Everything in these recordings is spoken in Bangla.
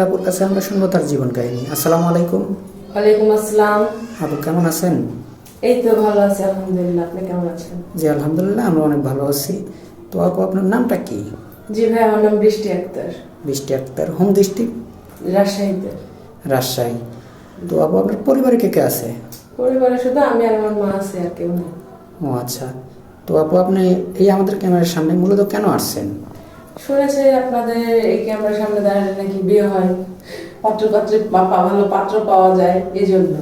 আপুর কাছে আমরা শুনবো তার জীবন কাহিনী। আসসালামু আলাইকুম। ওয়ালাইকুম আসসালাম। আপু কেমন আছেন? এই তো ভালো আছি আলহামদুলিল্লাহ, আপনি কেমন আছেন? জি আলহামদুলিল্লাহ, আমরা অনেক ভালো আছি। তো আপু আপনার নামটা কি? জি ভাই, আমার নাম বৃষ্টি আক্তার। বৃষ্টি আক্তার, হোম ডিস্ট্রিক্ট? রাজশাহীতে। রাজশাহী। তো আপু আপনার পরিবারে কে কে আছে? পরিবারে শুধু আমি আর আমার মা আছে, আর কেউ নেই। ও আচ্ছা। তো আপু আপনি এই আমাদের ক্যামেরার সামনে মূলত কেন আসছেন? শুনেছি আপনাদের এই ক্যামেরার সামনে দাঁড়ালে নাকি বিয়ে হয়, পাত্রপাত্রী ভালো পাত্র পাওয়া যায়, এই জন্য।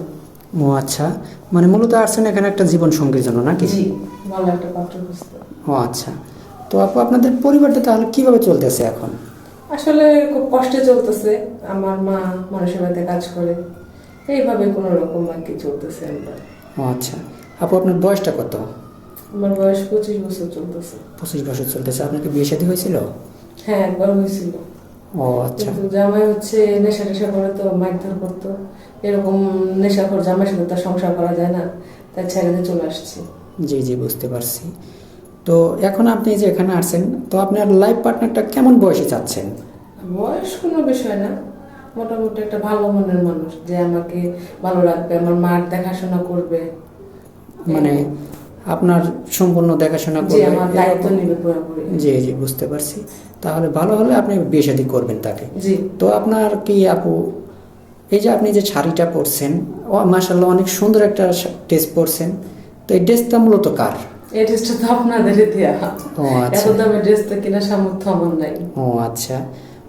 ও আচ্ছা, মানে মূলত আসছেন এখানে একটা জীবন সঙ্গীর জন্য নাকি? জি, ভালো একটা পাত্র খুঁজতে। ও আচ্ছা। তো আপু আপনাদের পরিবারটা তাহলে কিভাবে চলতেছে এখন? আসলে খুব কষ্টে চলতেছে। আমার মা মানুষের বাড়িতে কাজ করে, এইভাবে কোনো রকম আর কি চলতেছে আমরা। ও আচ্ছা। আপু আপনার বয়সটা কত? আমার বয়স 25 বছর চলতেছে। 25 বছর চলতেছে। আপনার কি বিয়ে শাদী হয়েছিল? হ্যাঁ, একবার হয়েছিল। ও আচ্ছা। কিন্তু জামাই হচ্ছে নেশা টেশা করে, তো মারধর করতো। এরকম নেশাখোর জামাইয়ের সাথে তো সংসার করা যায় না, তাই ছেড়ে দিয়ে চলে আসছি। জি জি, বুঝতে পারছি। তো এখন আপনি যে এখানে আসছেন, তো আপনার লাইফ পার্টনারটা কেমন বয়সে চাচ্ছেন? বয়স কোনো বিষয় না, মোটামুটি একটা ভালো মনের মানুষ, যে আমাকে ভালো রাখবে, আমার মার দেখাশোনা করবে, মানে আপনার সম্পূর্ণ দেখাশোনা যে করবে আমার দায়িত্ব এরকম? নিবে পুরোপুরি। জি জি, বুঝতে পারছি। তাহলে ভালো হলে আপনি বিয়ে শাদী করবেন তাকে। জি। তো আপনার কি আপু, এই যে আপনি যে শাড়িটা পরছেন, ও মাশাআল্লাহ অনেক সুন্দর একটা ড্রেস পরছেন, তো এই ড্রেসটা মূলত কার? এই ড্রেসটা তো আপনাদেরই দেয়া। ও আচ্ছা। এত দামে ড্রেস তো কেনার সামর্থ্য আমার নাই। ও আচ্ছা।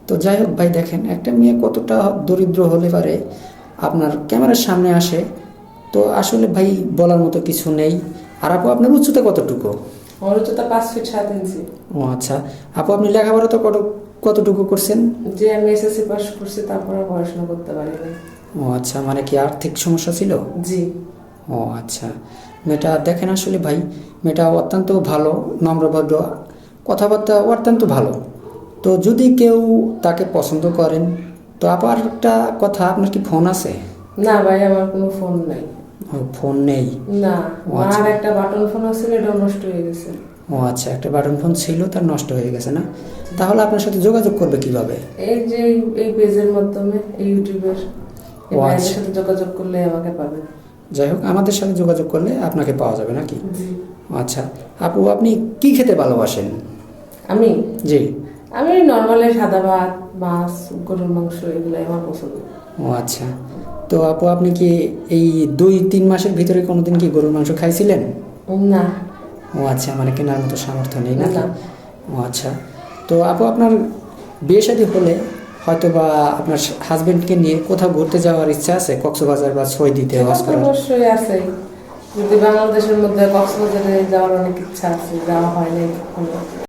তো যাই হোক ভাই, দেখেন একটা মেয়ে কতটা দরিদ্র হলে পারে আপনার ক্যামেরার সামনে আসে, তো আসলে ভাই বলার মতো কিছু নেই। আর আপু আপনার উচ্চতা কতটুকু? আমার উচ্চতা 5 ফিট 7 ইঞ্চি। ও আচ্ছা। আপু আপনি লেখাপড়া তো কতটুকু করছেন? যে আমি এসএসসি পাস করছি, তারপরে পড়াশোনা করতে পারিনি। ও আচ্ছা, মানে কি আর্থিক সমস্যা ছিল? জি। ও আচ্ছা। মেয়েটা দেখেন আসলে ভাই, মেয়েটা অত্যন্ত ভালো, নম্রভদ্র, কথাবার্তা অত্যন্ত ভালো। তো যদি কেউ তাকে পছন্দ করেন, তো আবার একটা কথা, আপনার কি ফোন আছে? না ভাই, আমার কোনো ফোন নাই। ও, ফোন নেই? না, ও আচ্ছা। আমার একটা বাটন ফোন ছিল, এটা নষ্ট হয়ে গেছে। ও আচ্ছা, একটা বাটন ফোন ছিল, তার নষ্ট হয়ে গেছে না? তাহলে আপনার সাথে যোগাযোগ করবে কিভাবে? এই যে এই পেজের মাধ্যমে, এই ইউটিউবের এই ও ভাইদের আচ্ছা। সাথে যোগাযোগ করলে আমাকে পাবে। যাই হোক, আমাদের সাথে যোগাযোগ করলে আপনাকে পাওয়া যাবে নাকি? জি। আচ্ছা। আপু আপনি কি খেতে ভালোবাসেন? আমি জি। আমি নর্মালি সাদা ভাত, মাছ, গরুর মাংস, এগুলাই আমার পছন্দ। ও আচ্ছা। তো আপু আপনি কি এই 2-3 মাসের ভিতরে কোনোদিন কি গরুর মাংস খাইছিলেন? না। ও আচ্ছা, মানে কেনার মতো সামর্থ্য নেই নাকি? না। ও আচ্ছা। তো আপু আপনার বিয়ে শাদী হলে হয়তো বা আপনার হাজবেন্ডকে নিয়ে কোথাও ঘুরতে যাওয়ার ইচ্ছা আছে, কক্সবাজার বা সৌদিতে হজ করার? অবশ্যই আছে। যদি বাংলাদেশের মধ্যে কক্সবাজারে যাওয়ার অনেক ইচ্ছা আছে, যাওয়া হয় নাই কখনো।